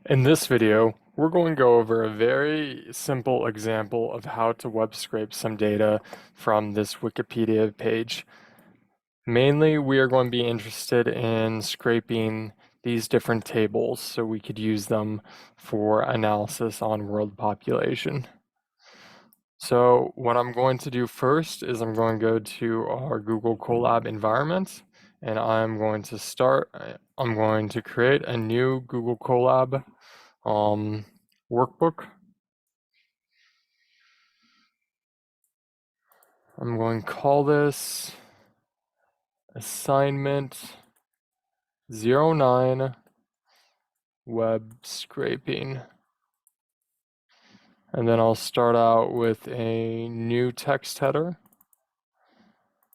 In this video, we're going to go over a very simple example of how to web scrape some data from this Wikipedia page. Mainly, we are going to be interested in scraping these different tables so we could use them for analysis on world population. So what I'm going to do first is I'm going to go to our Google Colab environment and I'm going to create a new Google Colab workbook. I'm going to call this assignment 09 web scraping. And then I'll start out with a new text header.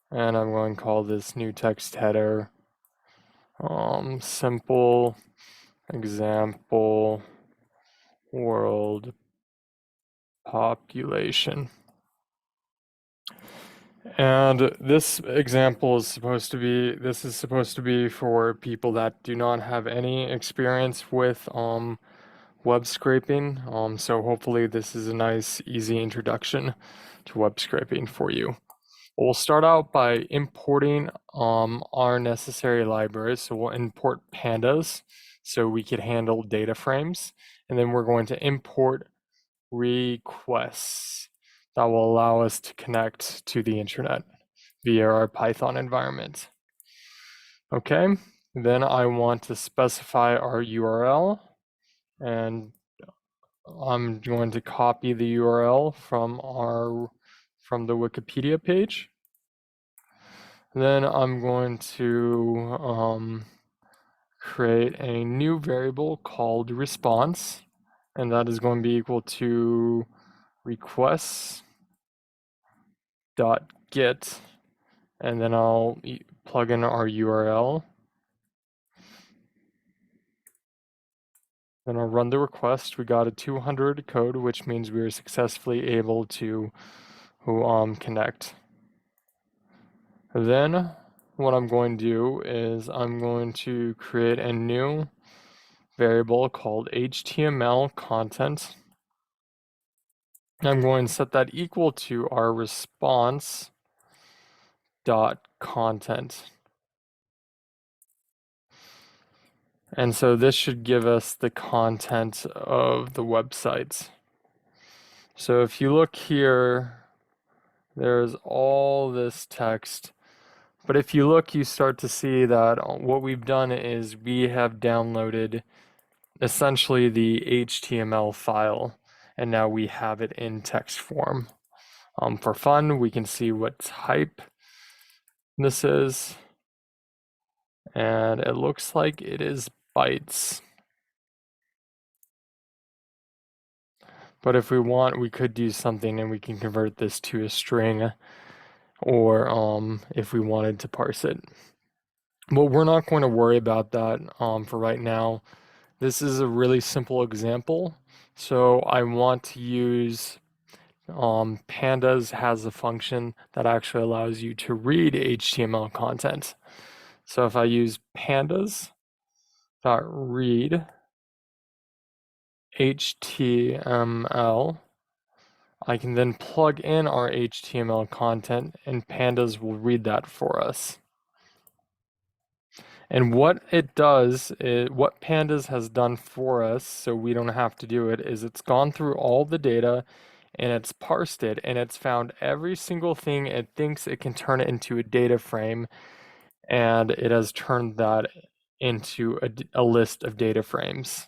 And I'm going to call this new text header simple example world population. And this example is supposed to be for people that do not have any experience with web scraping. So hopefully this is a nice, easy introduction to web scraping for you. We'll start out by importing our necessary libraries. So we'll import pandas so we could handle data frames. And then we're going to import requests that will allow us to connect to the internet via our Python environment. Okay, then I want to specify our URL, and I'm going to copy the URL from the Wikipedia page. Then I'm going to create a new variable called response, and that is going to be equal to requests.get, and then I'll plug in our URL. Then I'll run the request. We got a 200 code, which means we are successfully able to connect. Then what I'm going to do is I'm going to create a new variable called HTML content. I'm going to set that equal to our response dot content. And so this should give us the content of the websites. So if you look here, there's all this text. But if you look, you start to see that what we've done is we have downloaded essentially the HTML file, and now we have it in text form. For fun, we can see what type this is, and it looks like it is bytes. But if we want, we could do something and we can convert this to a string, or if we wanted to parse it. But we're not going to worry about that for right now. This is a really simple example. So I want to use pandas has a function that actually allows you to read HTML content. So if I use pandas.read HTML, I can then plug in our HTML content and pandas will read that for us. And what it does is, what pandas has done for us, so we don't have to do it, is it's gone through all the data and it's parsed it and it's found every single thing it thinks it can turn it into a data frame, and it has turned that into a list of data frames.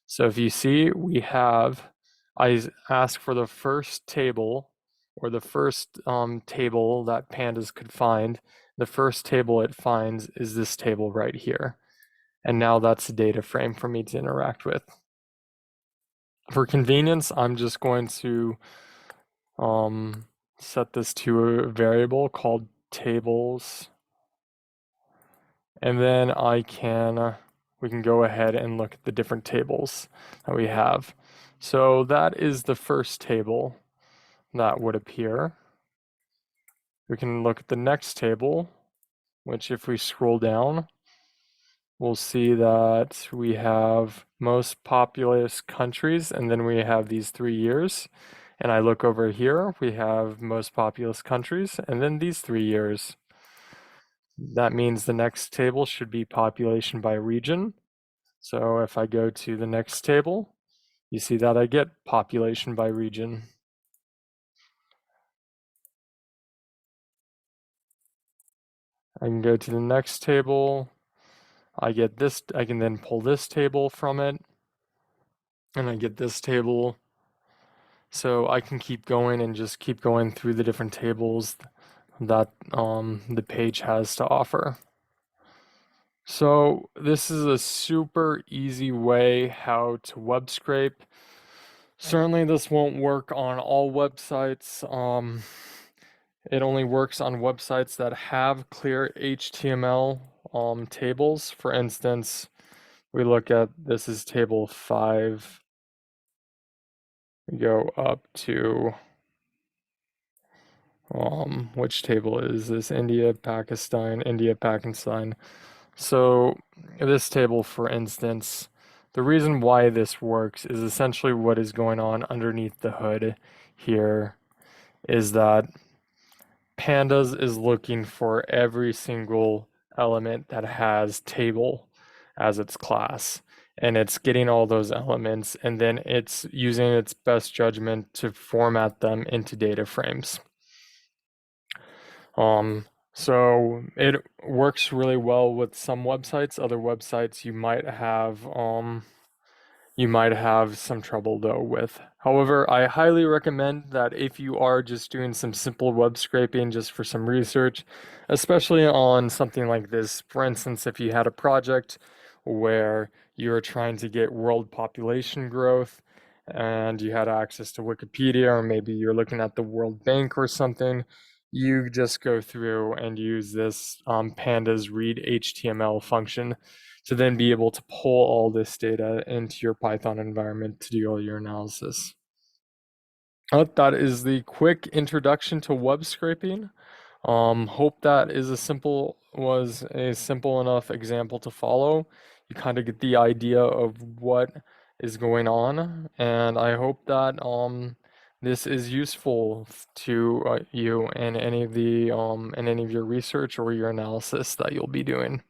So if you see, I ask for the first table, or the first table that pandas could find. The first table it finds is this table right here. And now that's a data frame for me to interact with. For convenience, I'm just going to set this to a variable called tables. And then we can go ahead and look at the different tables that we have. So that is the first table that would appear. We can look at the next table, which if we scroll down, we'll see that we have most populous countries, and then we have these 3 years. And I look over here, we have most populous countries, and then these 3 years. That means the next table should be population by region. So if I go to the next table, you see that I get population by region. I can go to the next table. I get this, I can then pull this table from it, and I get this table. So I can keep going and just keep going through the different tables that the page has to offer. So this is a super easy way how to web scrape. Certainly this won't work on all websites. It only works on websites that have clear HTML tables. For instance, we look at this is table 5. We go up to which table is this? India, Pakistan. So this table, for instance, the reason why this works is essentially what is going on underneath the hood here is that Pandas is looking for every single element that has table as its class. And it's getting all those elements, and then it's using its best judgment to format them into data frames. So it works really well with some websites. Other websites you might have some trouble though with. However, I highly recommend that if you are just doing some simple web scraping just for some research, especially on something like this. For instance, if you had a project where you're trying to get world population growth and you had access to Wikipedia, or maybe you're looking at the World Bank or something, you just go through and use this pandas read HTML function to then be able to pull all this data into your Python environment to do all your analysis. That is the quick introduction to web scraping. Hope that was a simple enough example to follow. You kind of get the idea of what is going on, and I hope that this is useful to you in any of your research or your analysis that you'll be doing.